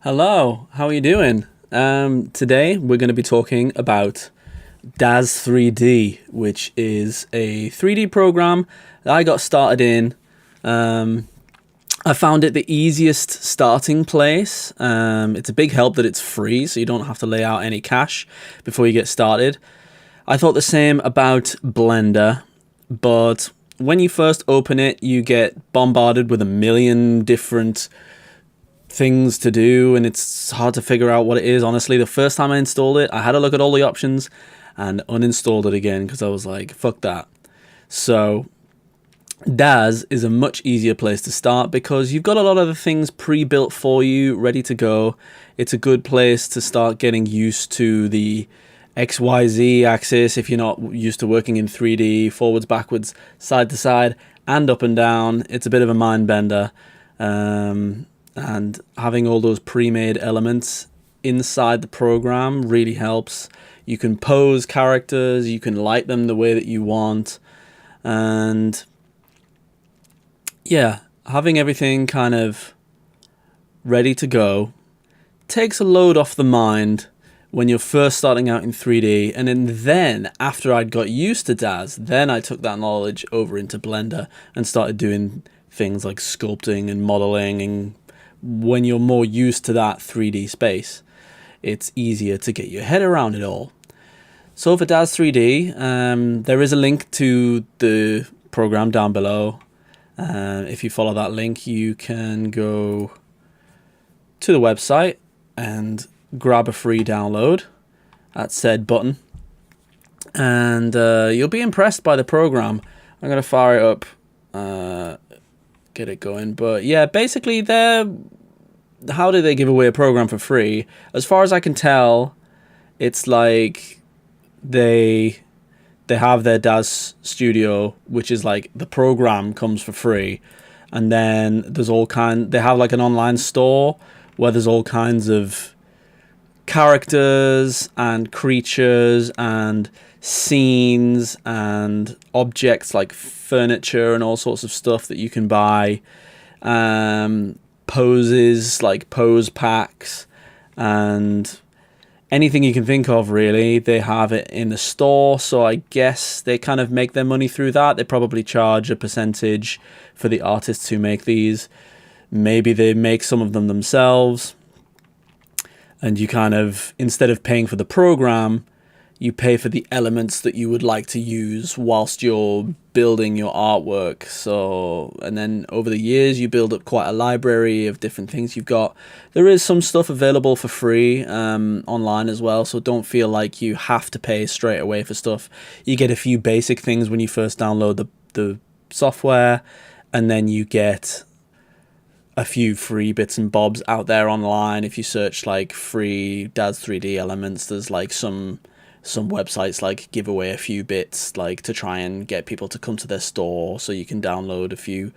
Hello, how are you doing? Today we're going to be talking about DAZ 3D, which is a 3D program that I got started in. I found it the easiest starting place. It's a big help that it's free, so you don't have to lay out any cash before you get started. I thought the same about Blender, but when you first open it, you get bombarded with a million different things to do, and it's hard to figure out what it is. Honestly, the first time I installed it, I had a look at all the options and uninstalled it again because I was like, fuck that. So DAZ is a much easier place to start because you've got a lot of the things pre-built for you, ready to go. It's a good place to start getting used to the XYZ axis if you're not used to working in 3D, forwards, backwards, side to side, and up and down. It's a bit of a mind bender. And having all those pre-made elements inside the program really helps. You can pose characters, you can light them the way that you want, and yeah, having everything kind of ready to go takes a load off the mind when you're first starting out in 3D. And then after I'd got used to DAZ, then I took that knowledge over into Blender and started doing things like sculpting and modeling. And when you're more used to that 3D space, it's easier to get your head around it all. So for DAZ 3D, there is a link to the program down below. If you follow that link, you can go to the website and grab a free download at said button, and you'll be impressed by the program. I'm going to fire it up, get it going. But yeah, basically, how do they give away a program for free? As far as I can tell, it's like they have their DAZ Studio, which is like the program comes for free, and then there's they have like an online store where there's all kinds of characters and creatures and scenes and objects like furniture and all sorts of stuff that you can buy, poses like pose packs and anything you can think of, really. They have it in the store, so I guess they kind of make their money through that. They probably charge a percentage for the artists who make these. Maybe they make some of them themselves, and you kind of, instead of paying for the program, you pay for the elements that you would like to use whilst you're building your artwork. So, and then over the years, you build up quite a library of different things you've got. There is some stuff available for free online as well, so don't feel like you have to pay straight away for stuff. You get a few basic things when you first download the software, and then you get a few free bits and bobs out there online. If you search like free DAZ 3D elements, there's like some websites like give away a few bits, like to try and get people to come to their store so you can download a few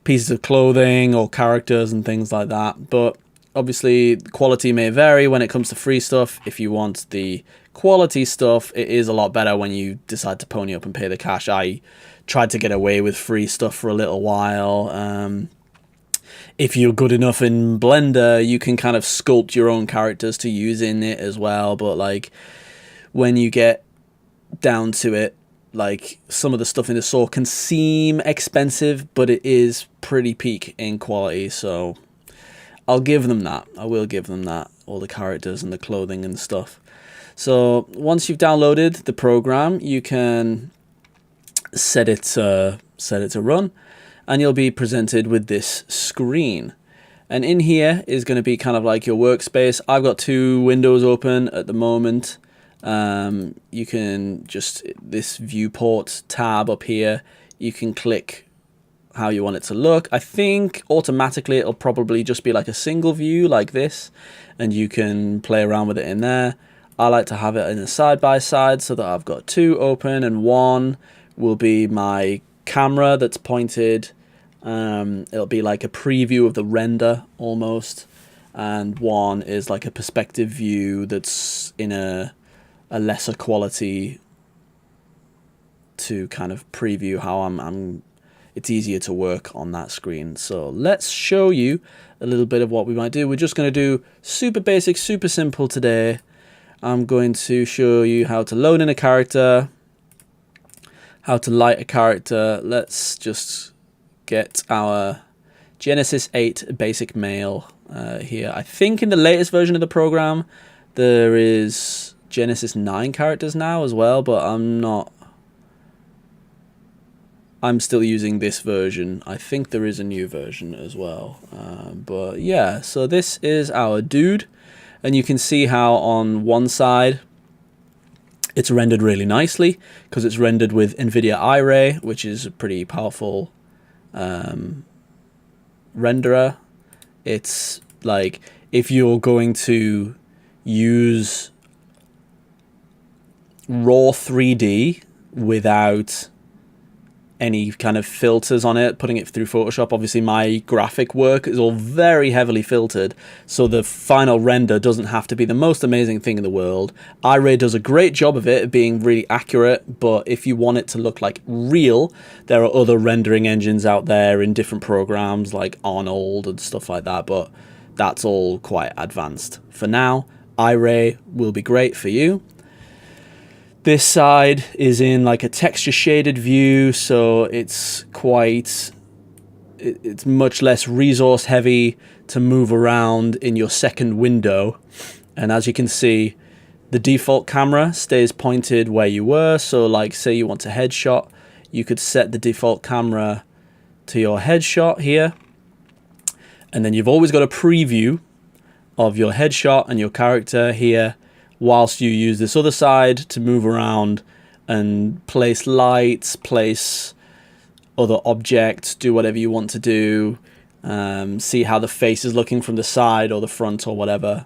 pieces of clothing or characters and things like that. But obviously the quality may vary when it comes to free stuff. If you want the quality stuff, it is a lot better when you decide to pony up and pay the cash. I tried to get away with free stuff for a little while. If you're good enough in Blender, you can kind of sculpt your own characters to use in it as well. But like, when you get down to it, like, some of the stuff in the store can seem expensive, but it is pretty peak in quality. So I'll give them that. I will give them that. All the characters and the clothing and stuff. So once you've downloaded the program, you can set it to run, and you'll be presented with this screen. And in here is going to be kind of like your workspace. I've got two windows open at the moment. You can just, this viewport tab up here, you can click how you want it to look. I think automatically it'll probably just be like a single view like this, and you can play around with it in there. I like to have it in a side by side so that I've got two open, and one will be my camera that's pointed. It'll be like a preview of the render almost, and one is like a perspective view that's in a lesser quality to kind of preview how I'm it's easier to work on that screen. So let's show you a little bit of what we might do. We're just going to do super basic, super simple today. I'm going to show you how to load in a character, how to light a character. Let's just get our Genesis 8 basic male here. I think in the latest version of the program there is Genesis 9 characters now as well, but I'm still using this version. I think there is a new version as well. But yeah, so this is our dude. And you can see how on one side it's rendered really nicely because it's rendered with NVIDIA Iray, which is a pretty powerful renderer. It's like if you're going to use raw 3D without any kind of filters on it, putting it through Photoshop. Obviously my graphic work is all very heavily filtered, so the final render doesn't have to be the most amazing thing in the world. Iray does a great job of it being really accurate, but if you want it to look like real, there are other rendering engines out there in different programs like Arnold and stuff like that, but that's all quite advanced. For now, Iray will be great for you. This side is in like a texture shaded view, so it's much less resource heavy to move around in your second window. And as you can see, the default camera stays pointed where you were. So like say you want a headshot, you could set the default camera to your headshot here. And then you've always got a preview of your headshot and your character here, whilst you use this other side to move around and place lights, place other objects, do whatever you want to do, see how the face is looking from the side or the front or whatever,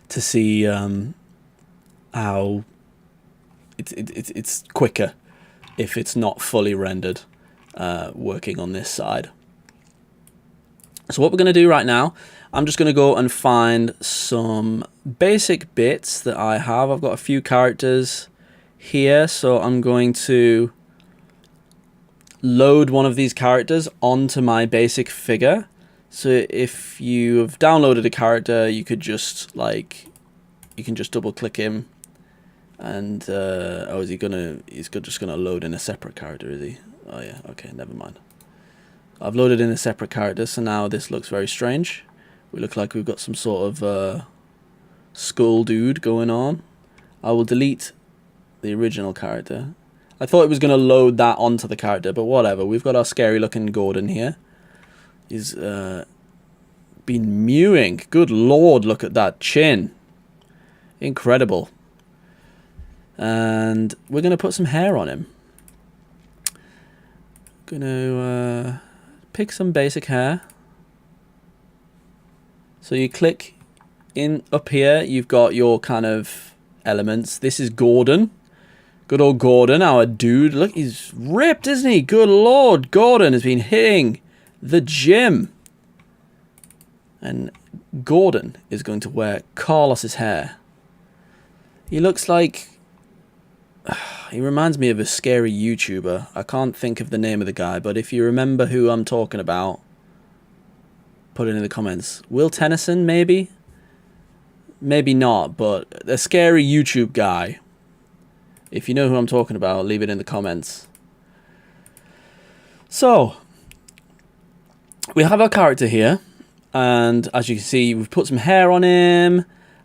to see how it's quicker if it's not fully rendered working on this side. So what we're going to do right now, I'm just going to go and find some basic bits that I have. I've got a few characters here, so I'm going to load one of these characters onto my basic figure. So if you have downloaded a character, you could just you can just double click him, and oh, is he gonna? He's just gonna load in a separate character, is he? Oh yeah, okay, never mind. I've loaded in a separate character, so now this looks very strange. We look like we've got some sort of skull dude going on. I will delete the original character. I thought it was going to load that onto the character, but whatever. We've got our scary looking Gordon here. He's been mewing. Good lord, look at that chin. Incredible. And we're going to put some hair on him. Going to pick some basic hair. So you click in up here, you've got your kind of elements. This is Gordon. Good old Gordon, our dude. Look, he's ripped, isn't he? Good lord, Gordon has been hitting the gym. And Gordon is going to wear Carlos's hair. He looks like... he reminds me of a scary YouTuber. I can't think of the name of the guy, but if you remember who I'm talking about, put it in the comments. Will Tennyson, maybe? Maybe not, but a scary YouTube guy. If you know who I'm talking about, leave it in the comments. So, we have our character here, and as you can see, we've put some hair on him.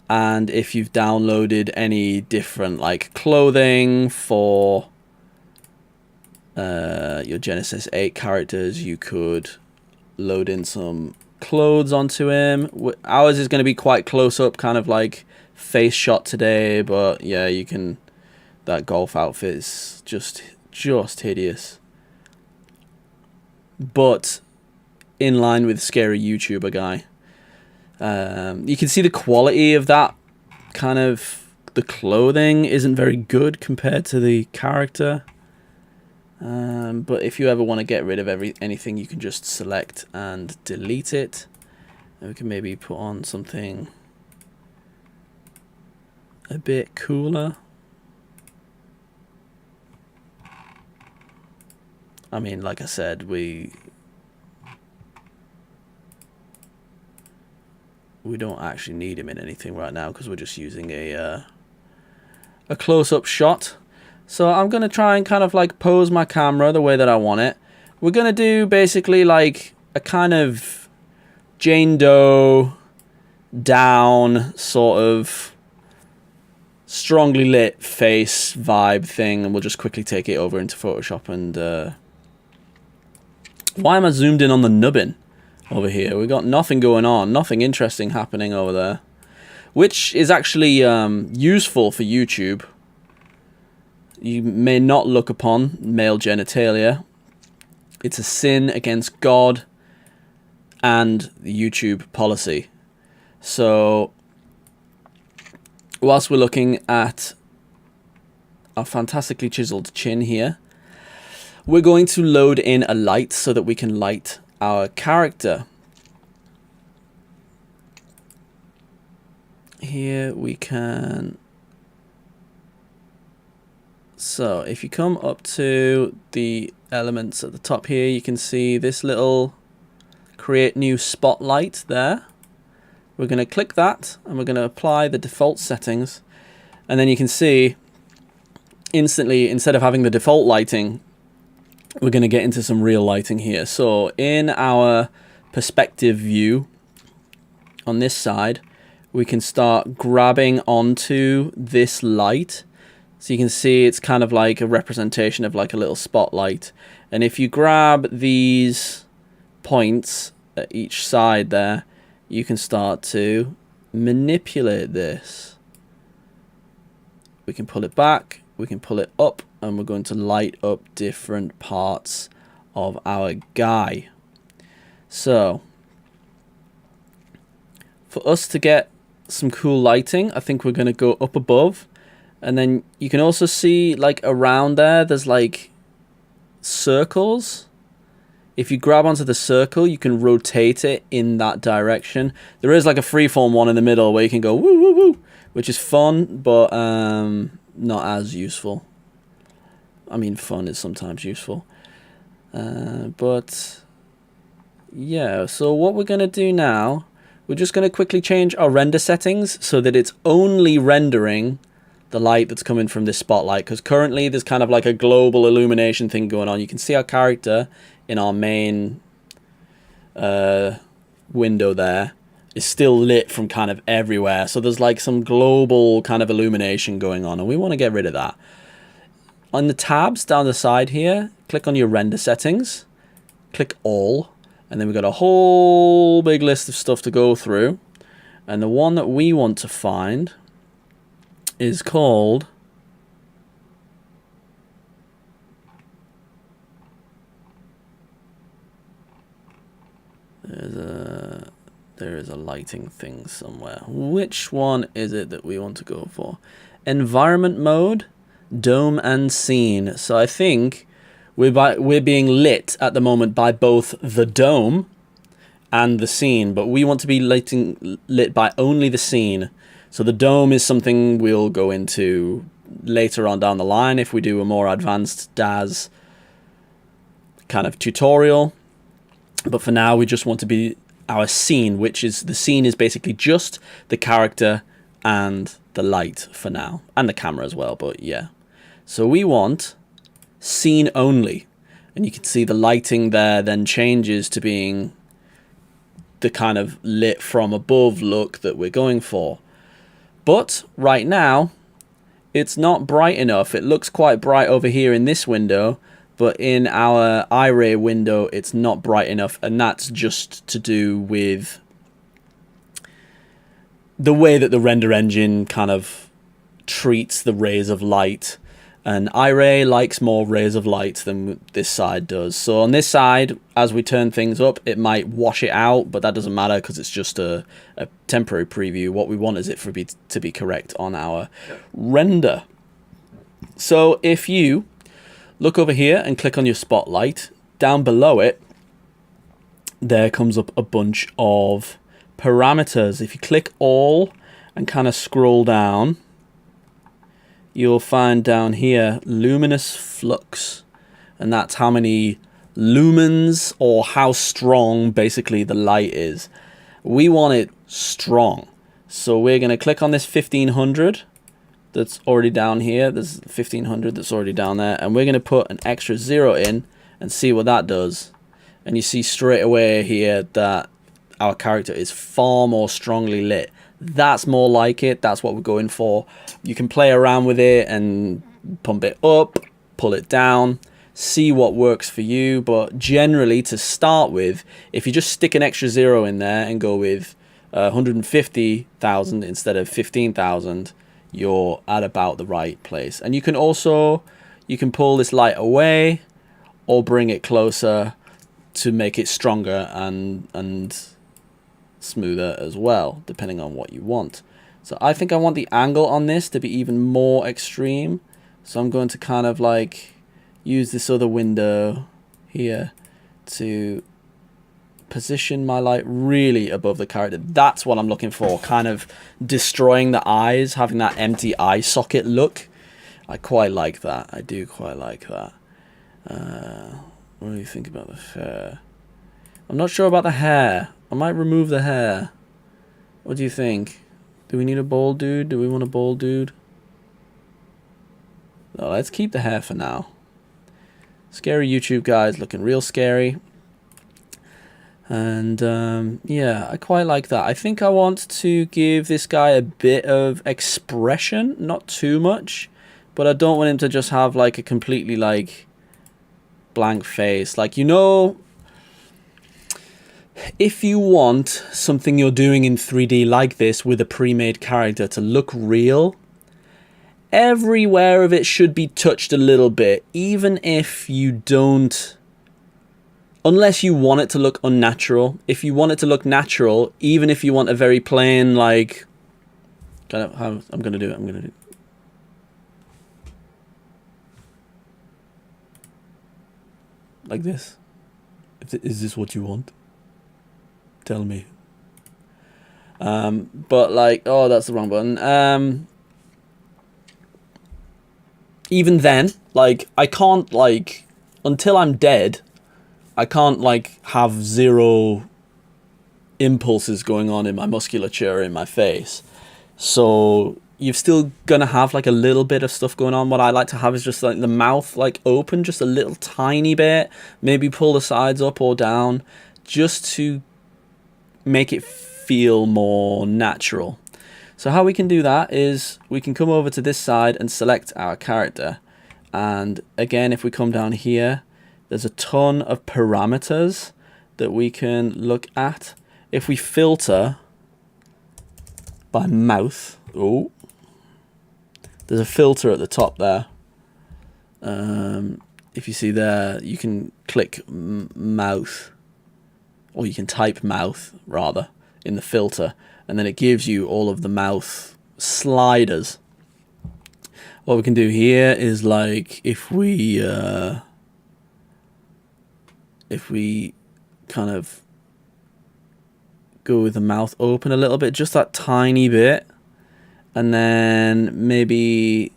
And if you've downloaded any different like clothing for your Genesis 8 characters, you could load in some clothes onto him. Ours is going to be quite close up, kind of like face shot today, but yeah, you can. That golf outfit is just hideous, but in line with scary YouTuber guy. You can see the quality of that kind of, the clothing isn't very good compared to the character. But if you ever want to get rid of anything, you can just select and delete it. And we can maybe put on something a bit cooler. I mean, like I said, we don't actually need him in anything right now because we're just using a close-up shot. So I'm going to try and kind of like pose my camera the way that I want it. We're going to do basically like a kind of Jane Doe down sort of strongly lit face vibe thing, and we'll just quickly take it over into Photoshop. And why am I zoomed in on the nubbin over here? We got nothing going on, nothing interesting happening over there, which is actually useful for YouTube. You may not look upon male genitalia. It's a sin against God and the YouTube policy. So, whilst we're looking at our fantastically chiseled chin here, we're going to load in a light so that we can light our character. Here we can... So, if you come up to the elements at the top here, you can see this little create new spotlight there. We're going to click that, and we're going to apply the default settings. And then you can see, instantly, instead of having the default lighting, we're going to get into some real lighting here. So, in our perspective view, on this side, we can start grabbing onto this light. So you can see it's kind of like a representation of like a little spotlight. And if you grab these points at each side there, you can start to manipulate this. We can pull it back, we can pull it up, and we're going to light up different parts of our guy. So, for us to get some cool lighting, I think we're going to go up above. And then you can also see, like, around there, there's, like, circles. If you grab onto the circle, you can rotate it in that direction. There is, like, a freeform one in the middle where you can go woo, woo, woo, which is fun, but not as useful. I mean, fun is sometimes useful. But, yeah, so what we're going to do now, we're just going to quickly change our render settings so that it's only rendering the light that's coming from this spotlight, because currently there's kind of like a global illumination thing going on. You can see our character in our main window there is still lit from kind of everywhere, so there's like some global kind of illumination going on, and we want to get rid of that. On the tabs down the side here, click on your render settings, click all, and then we've got a whole big list of stuff to go through, and the one that we want to find is called there is a lighting thing somewhere. Which one is it that we want to go for? Environment mode, dome and scene. So I think we're being lit at the moment by both the dome and the scene, but we want to be lit by only the scene. So the dome is something we'll go into later on down the line if we do a more advanced DAZ kind of tutorial. But for now, we just want to be our scene, which is, the scene is basically just the character and the light for now, and the camera as well, but yeah. So we want scene only, and you can see the lighting there then changes to being the kind of lit from above look that we're going for. But right now, it's not bright enough. It looks quite bright over here in this window, but in our Iray window, it's not bright enough, and that's just to do with the way that the render engine kind of treats the rays of light. And Iray likes more rays of light than this side does. So on this side, as we turn things up, it might wash it out, but that doesn't matter because it's just a temporary preview. What we want is it to be correct on our render. So if you look over here and click on your spotlight, down below it, there comes up a bunch of parameters. If you click all and kind of scroll down, you'll find down here luminous flux, and that's how many lumens or how strong basically the light is. We want it strong, so we're going to click on this 1500 that's already down here. There's 1500 that's already down there, and we're going to put an extra 0 in and see what that does. And you see straight away here that our character is far more strongly lit. That's more like it. That's what we're going for. You can play around with it and pump it up, pull it down, see what works for you. But generally, to start with, if you just stick an extra 0 in there and go with 150,000 instead of 15,000, you're at about the right place. And you can also, you can pull this light away or bring it closer to make it stronger and smoother as well, depending on what you want. So I think I want the angle on this to be even more extreme. So I'm going to kind of like use this other window here to position my light really above the character. That's what I'm looking for, kind of destroying the eyes, having that empty eye socket look. I quite like that. I do quite like that. What do you think about the hair? I'm not sure about the hair. I might remove the hair. What do you think? Do we need a bald dude? Do we want a bald dude? No, let's keep the hair for now. Scary YouTube guys looking real scary. And yeah, I quite like that. I think I want to give this guy a bit of expression, not too much, but I don't want him to just have like a completely like blank face. Like, you know, if you want something you're doing in 3D like this with a pre-made character to look real, everywhere of it should be touched a little bit, even if you don't, unless you want it to look unnatural. If you want it to look natural, even if you want a very plain, like, kind of how I'm gonna do it, like this. Is this what you want? Tell me. But like, oh, that's the wrong button. Even then, like, I can't, like, until I'm dead, I can't like have 0 impulses going on in my musculature in my face. So you're still gonna have like a little bit of stuff going on. What I like to have is just like the mouth like open just a little tiny bit, maybe pull the sides up or down, just to make it feel more natural. So how we can do that is we can come over to this side and select our character, and again, if we come down here, there's a ton of parameters that we can look at. If we filter by mouth, oh, there's a filter at the top there. If you see there, you can click mouth, or you can type mouth rather in the filter, and then it gives you all of the mouth sliders. What we can do here is like if we kind of go with the mouth open a little bit, just that tiny bit, and then maybe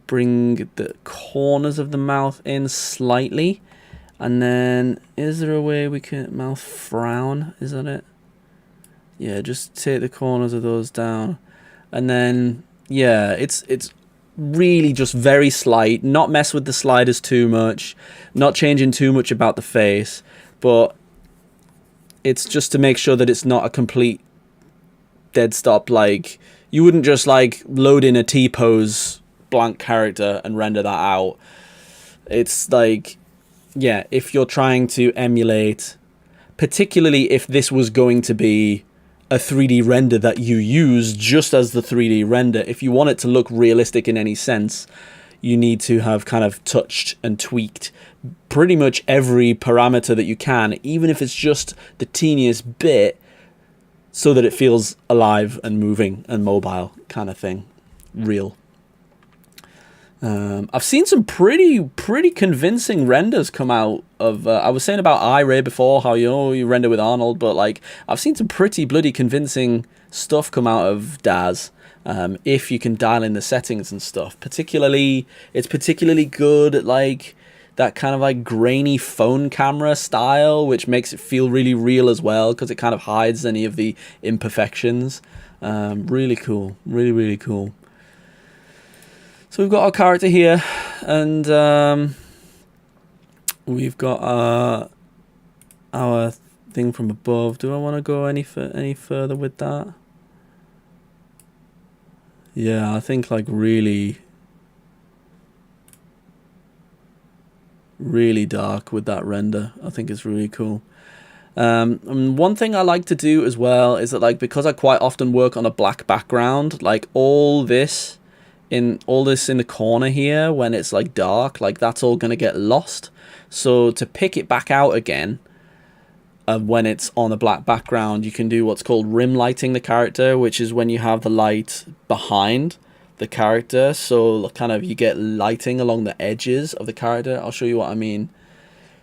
bring the corners of the mouth in slightly, and then is there a way we can mouth frown? Is that it? Yeah, just take the corners of those down, and then yeah, it's really just very slight, not mess with the sliders too much, not changing too much about the face, but it's just to make sure that it's not a complete dead stop. Like, you wouldn't just like load in a T-pose blank character and render that out. It's like, yeah, if you're trying to emulate, particularly if this was going to be a 3D render that you use just as the 3D render, if you want it to look realistic in any sense, you need to have kind of touched and tweaked pretty much every parameter that you can, even if it's just the teeniest bit, so that it feels alive and moving and mobile kind of thing, real. I've seen some pretty convincing renders come out of. I was saying about iRay before, how you render with Arnold, but like I've seen some pretty bloody convincing stuff come out of Daz. If you can dial in the settings and stuff, it's particularly good at like that kind of like grainy phone camera style, which makes it feel really real as well because it kind of hides any of the imperfections. Really cool, really cool. So we've got our character here, and we've got our thing from above. Do I want to go any further with that? Yeah, I think like really dark with that render. I think it's really cool. And one thing I like to do as well is that like because I quite often work on a black background, like all this in the corner here when it's like dark, like that's all gonna get lost. So to pick it back out again, when it's on a black background, you can do what's called rim lighting the character, which is when you have the light behind the character, so kind of you get lighting along the edges of the character. I'll show you what I mean.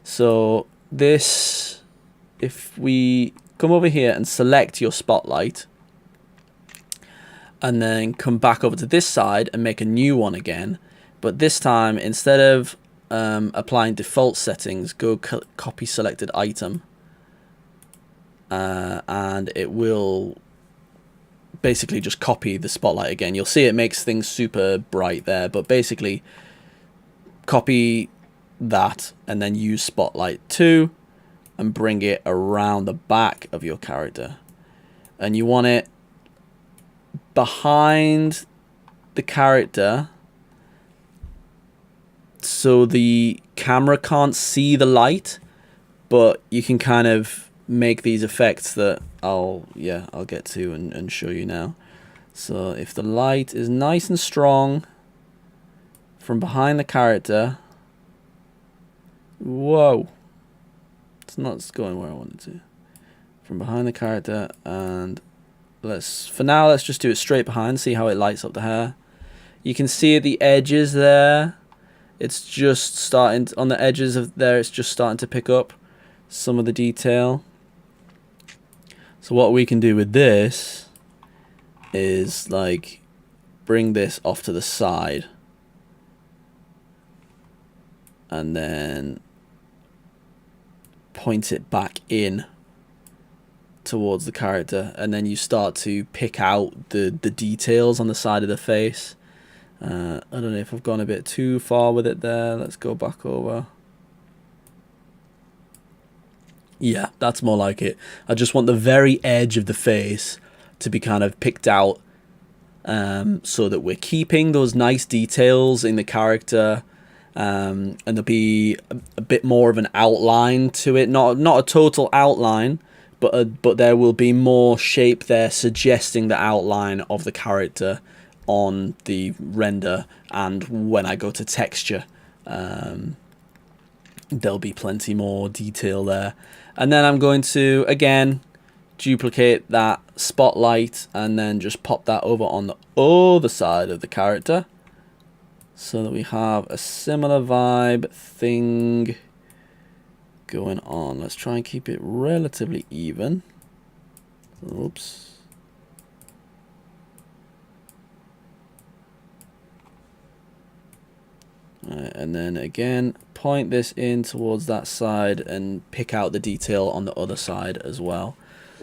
So this, if we come over here and select your spotlight, and then come back over to this side and make a new one again, but this time instead of applying default settings, go copy selected item, and it will basically just copy the spotlight again. You'll see it makes things super bright there, but basically copy that and then use spotlight 2 and bring it around the back of your character, and you want it behind the character so the camera can't see the light, but you can kind of make these effects that I'll get to and show you now. So if the light is nice and strong from behind the character, whoa, it's not going where I wanted to. From behind the character, and for now let's just do it straight behind, see how it lights up the hair. You can see at the edges there, it's just starting on the edges of there, it's just starting to pick up some of the detail. So what we can do with this is like bring this off to the side and then point it back in towards the character, and then you start to pick out the details on the side of the face. I don't know if I've gone a bit too far with it there. Let's go back over. Yeah, that's more like it. I just want the very edge of the face to be kind of picked out, so that we're keeping those nice details in the character, and there'll be a bit more of an outline to it. Not a total outline, but there will be more shape there suggesting the outline of the character on the render, and when I go to texture, there'll be plenty more detail there. And then I'm going to again duplicate that spotlight and then just pop that over on the other side of the character so that we have a similar vibe thing going on. Let's try and keep it relatively even. Oops. And then again point this in towards that side and pick out the detail on the other side as well.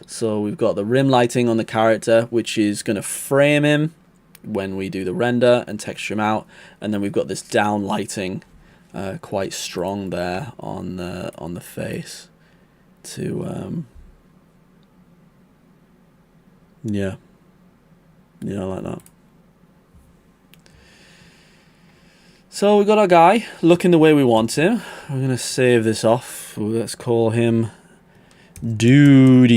So we've got the rim lighting on the character, which is going to frame him when we do the render and texture him out, and then we've got this down lighting quite strong there on the face to yeah, I like that. So we've got our guy looking the way we want to. We're going to save this off. Let's call him Dudykins.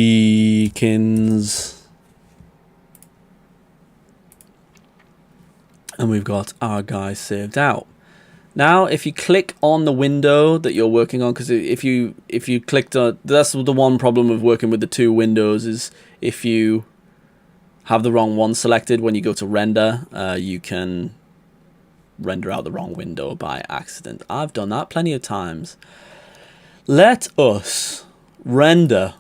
And we've got our guy saved out. Now, if you click on the window that you're working on, because if you clicked on, that's the one problem of working with the two windows, is if you have the wrong one selected when you go to render, you can render out the wrong window by accident. I've done that plenty of times. Let us render.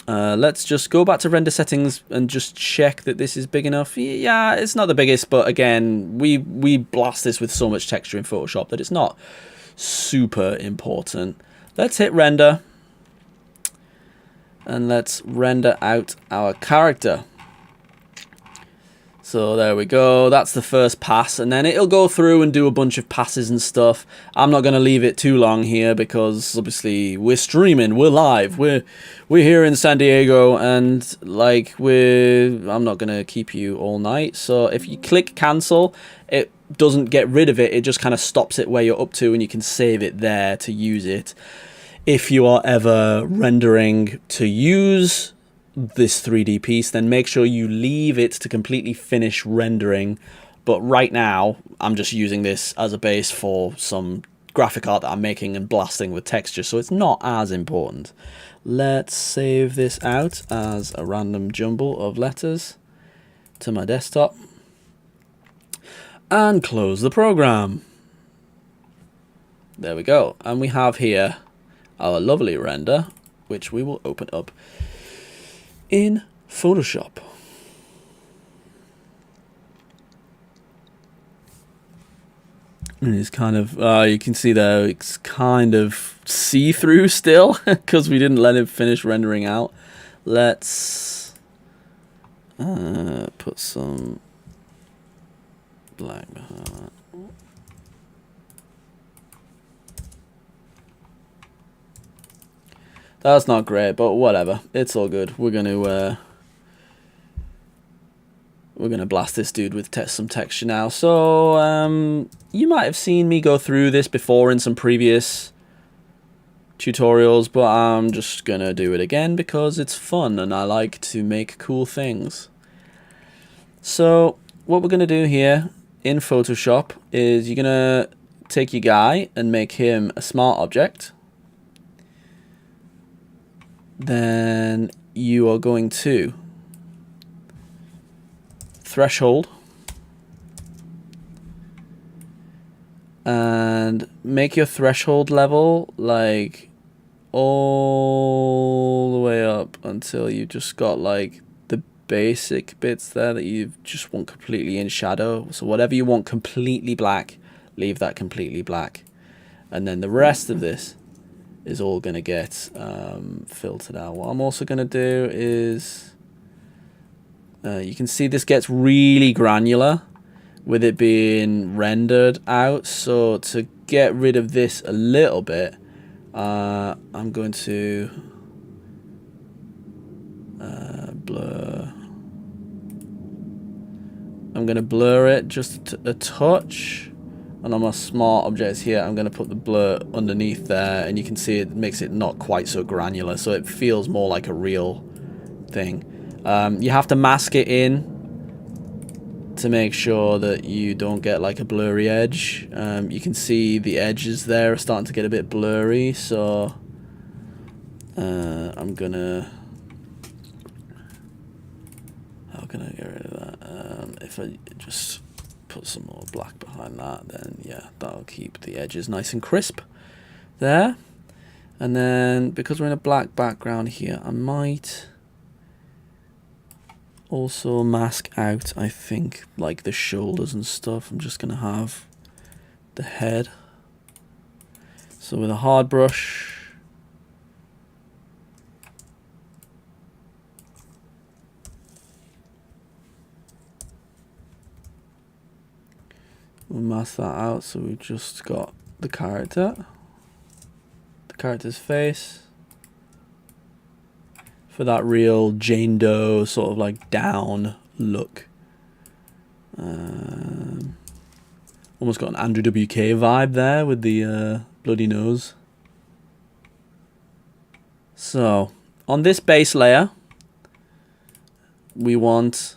Let's just go back to render settings and just check that this is big enough. Yeah, it's not the biggest, but again, we blast this with so much texture in Photoshop that it's not super important. Let's hit render. And let's render out our character. So there we go, that's the first pass, and then it'll go through and do a bunch of passes and stuff. I'm not going to leave it too long here because obviously we're streaming, we're live, we're here in San Diego, and like I'm not going to keep you all night. So if you click cancel, it doesn't get rid of it, it just kind of stops it where you're up to, and you can save it there to use it. If you are ever rendering to use this 3D piece, then make sure you leave it to completely finish rendering. But right now, I'm just using this as a base for some graphic art that I'm making and blasting with texture, so it's not as important. Let's save this out as a random jumble of letters to my desktop and close the program. There we go, and we have here our lovely render, which we will open up in Photoshop. And it's kind of, you can see there, it's kind of see-through still because we didn't let it finish rendering out. Let's put some black behind that. That's not great, but whatever. It's all good. We're gonna blast this dude with some texture now. So you might have seen me go through this before in some previous tutorials, but I'm just gonna do it again because it's fun and I like to make cool things. So what we're gonna do here in Photoshop is you're gonna take your guy and make him a smart object. Then you are going to threshold and make your threshold level like all the way up until you just got like the basic bits there that you just want completely in shadow. So whatever you want completely black, leave that completely black, and then the rest of this is all going to get filtered out. What I'm also going to do is, you can see this gets really granular with it being rendered out. So to get rid of this a little bit, I'm going to blur. I'm going to blur it just a touch. And on my smart objects here, I'm going to put the blur underneath there, and you can see it makes it not quite so granular, so it feels more like a real thing. You have to mask it in to make sure that you don't get like a blurry edge. You can see the edges there are starting to get a bit blurry, so I'm gonna... How can I get rid of that? If I just put some more black behind that, then yeah, that'll keep the edges nice and crisp there. And then because we're in a black background here, I might also mask out, I think, like the shoulders and stuff. I'm just gonna have the head. So with a hard brush, we'll mask that out, so we've just got the character's face for that real Jane Doe sort of like down look. Almost got an Andrew WK vibe there with the bloody nose. So on this base layer, we want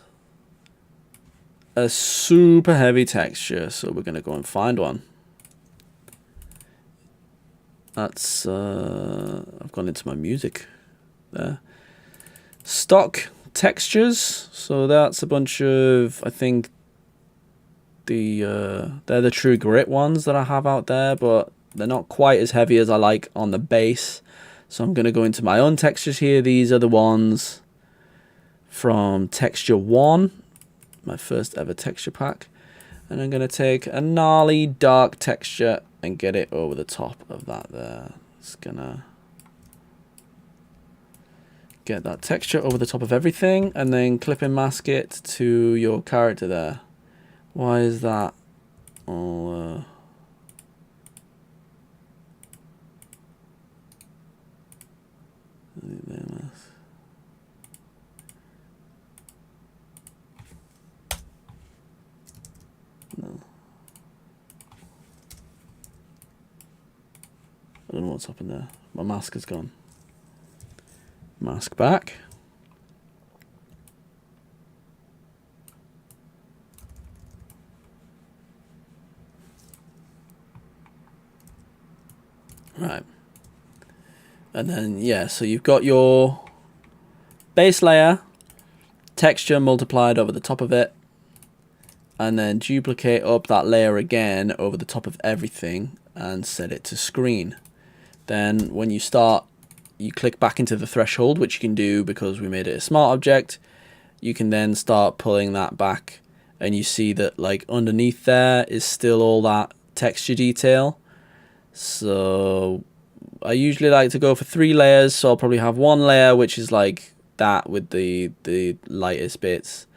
a super heavy texture, so we're gonna go and find one. That's I've gone into my music there. Stock textures, so that's a bunch of, I think they're the true grit ones that I have out there, but they're not quite as heavy as I like on the base. So I'm going to go into my own textures here. These are the ones from Texture 1, my first ever texture pack. And I'm going to take a gnarly dark texture and get it over the top of that there. It's going to get that texture over the top of everything, and then clip and mask it to your character there. Why is that all... No. I don't know what's up in there. My mask is gone. Mask back. Right. And then, yeah, so you've got your base layer, texture multiplied over the top of it, and then duplicate up that layer again over the top of everything and set it to screen. Then when you start, you click back into the threshold, which you can do because we made it a smart object. You can then start pulling that back, and you see that like underneath there is still all that texture detail. So I usually like to go for 3 layers, so I'll probably have 1 layer which is like that with the lightest bits.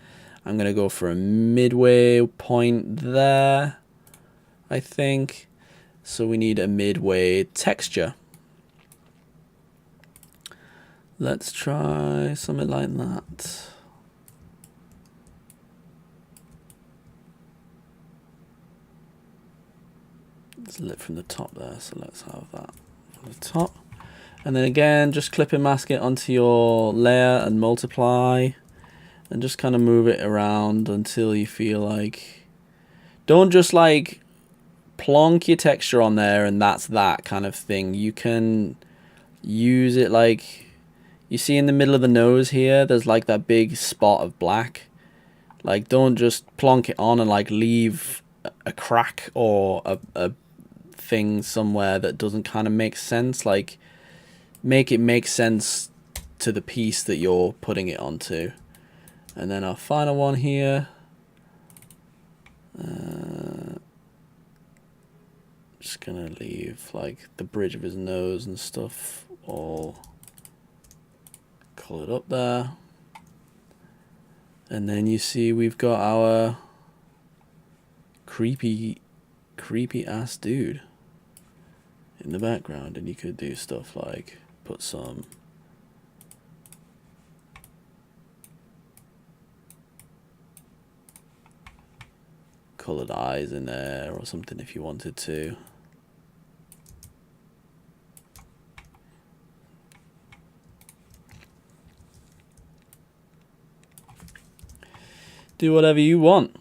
I'm gonna go for a midway point there, I think. So we need a midway texture. Let's try something like that. It's lit from the top there, so let's have that from the top. And then again, just clip and mask it onto your layer and multiply, and just kind of move it around until you feel like... Don't just like plonk your texture on there and that's that kind of thing. You can use it like... You see in the middle of the nose here, there's like that big spot of black. Like, don't just plonk it on and like leave a crack or a thing somewhere that doesn't kind of make sense. Like, make it make sense to the piece that you're putting it onto. And then our final one here, just gonna leave like the bridge of his nose and stuff all colored up there. And then you see we've got our creepy ass dude in the background, and you could do stuff like put some colored eyes in there or something if you wanted to. Do whatever you want.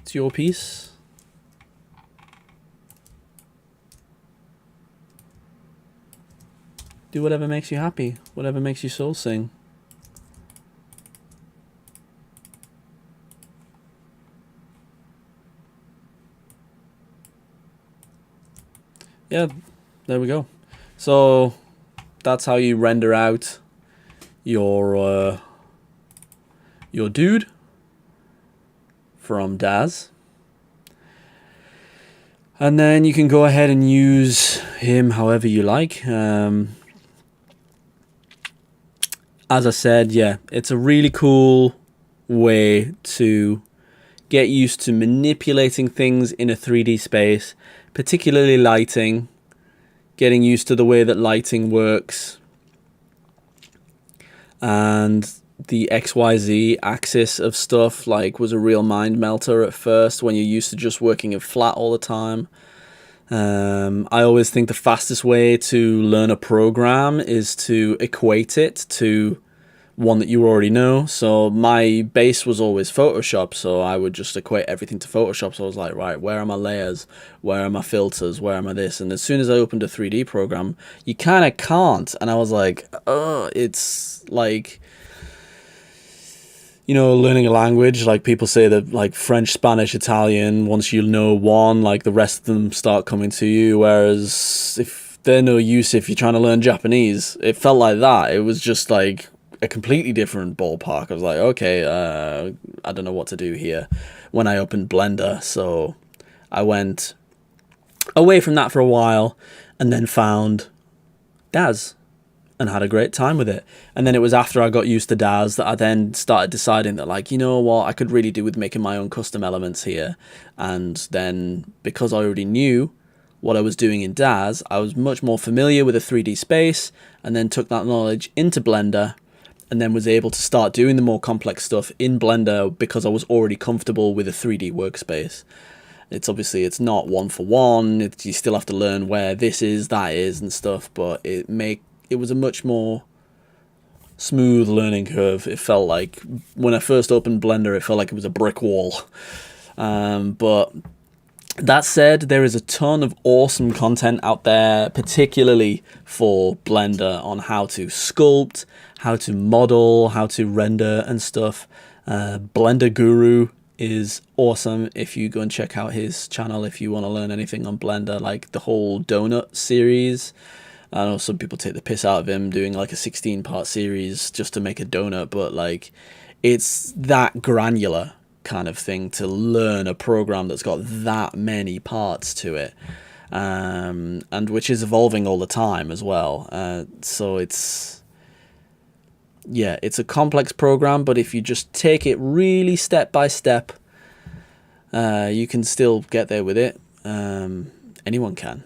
It's your piece. Do whatever makes you happy, whatever makes your soul sing. Yeah, there we go. So that's how you render out your dude from Daz. And then you can go ahead and use him however you like. As I said, yeah, it's a really cool way to get used to manipulating things in a 3D space, particularly lighting, getting used to the way that lighting works, and the XYZ axis of stuff like was a real mind melter at first when you're used to just working in flat all the time. I always think the fastest way to learn a program is to equate it to one that you already know. So my base was always Photoshop, so I would just equate everything to Photoshop. So I was like, right, where are my layers? Where are my filters? Where am I this? And as soon as I opened a 3D program, you kind of can't. And I was like, oh, it's like... you know, learning a language, like people say that like French, Spanish, Italian, once you know one, like the rest of them start coming to you. Whereas if they're no use if you're trying to learn Japanese, it felt like that. It was just like a completely different ballpark. I was like, okay, I don't know what to do here when I opened Blender. So I went away from that for a while and then found Daz and had a great time with it. And then it was after I got used to Daz that I then started deciding that, like, you know what, I could really do with making my own custom elements here. And then because I already knew what I was doing in Daz, I was much more familiar with a 3D space, and then took that knowledge into Blender, and then was able to start doing the more complex stuff in Blender because I was already comfortable with a 3D workspace. It's obviously, it's not one for one. You still have to learn where this is, that is, and stuff, but it was a much more smooth learning curve. It felt like when I first opened Blender, it felt like it was a brick wall. But that said, there is a ton of awesome content out there, particularly for Blender, on how to sculpt, how to model, how to render and stuff. Blender Guru is awesome. If you go and check out his channel, if you want to learn anything on Blender, like the whole donut series. I know some people take the piss out of him doing like a 16-part series just to make a donut, but like it's that granular kind of thing to learn a program that's got that many parts to it, and which is evolving all the time as well. So it's a complex program, but if you just take it really step by step, you can still get there with it. Anyone can.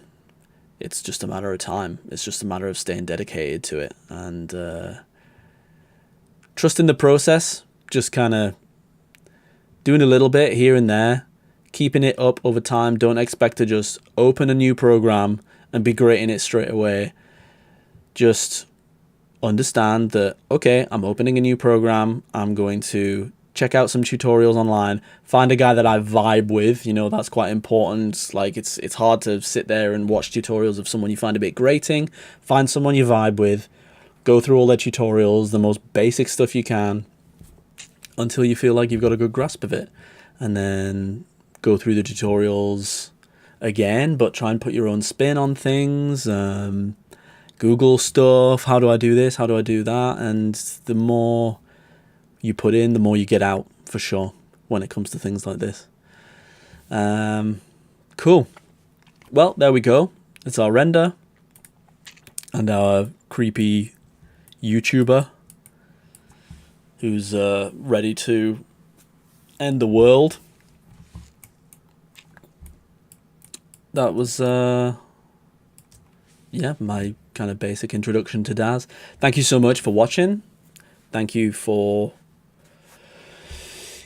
It's just a matter of time. It's just a matter of staying dedicated to it and trusting the process, just kind of doing a little bit here and there, keeping it up over time. Don't expect to just open a new program and be great in it straight away. Just understand that, okay, I'm opening a new program. I'm going to check out some tutorials online, find a guy that I vibe with. You know, that's quite important. Like it's hard to sit there and watch tutorials of someone you find a bit grating. Find someone you vibe with, go through all their tutorials, the most basic stuff you can, until you feel like you've got a good grasp of it, and then go through the tutorials again, but try and put your own spin on things. Google stuff. How do I do this? How do I do that? And the more you put in, the more you get out, for sure, when it comes to things like this. Cool. Well, there we go. It's our render and our creepy YouTuber who's ready to end the world. That was my kind of basic introduction to Daz. Thank you so much for watching. Thank you for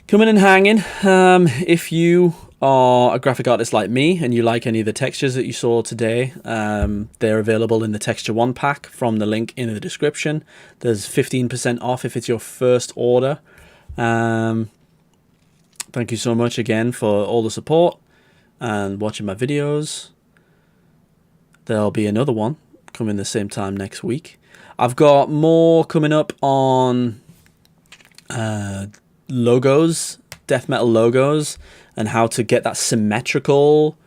coming and hanging. If you are a graphic artist like me and you like any of the textures that you saw today, they're available in the Texture One pack from the link in the description. There's 15% off if it's your first order. Thank you so much again for all the support and watching my videos. There'll be another one coming the same time next week. I've got more coming up on logos, death metal logos, and how to get that symmetrical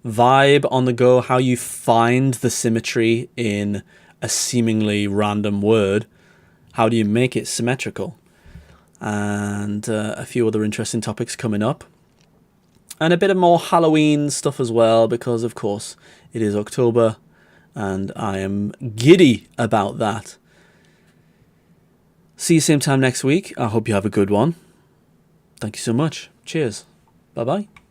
vibe on the go, how you find the symmetry in a seemingly random word. How do you make it symmetrical? And a few other interesting topics coming up. And a bit of more Halloween stuff as well, because of course it is October and I am giddy about that. See you same time next week. I hope you have a good one. Thank you so much. Cheers. Bye-bye.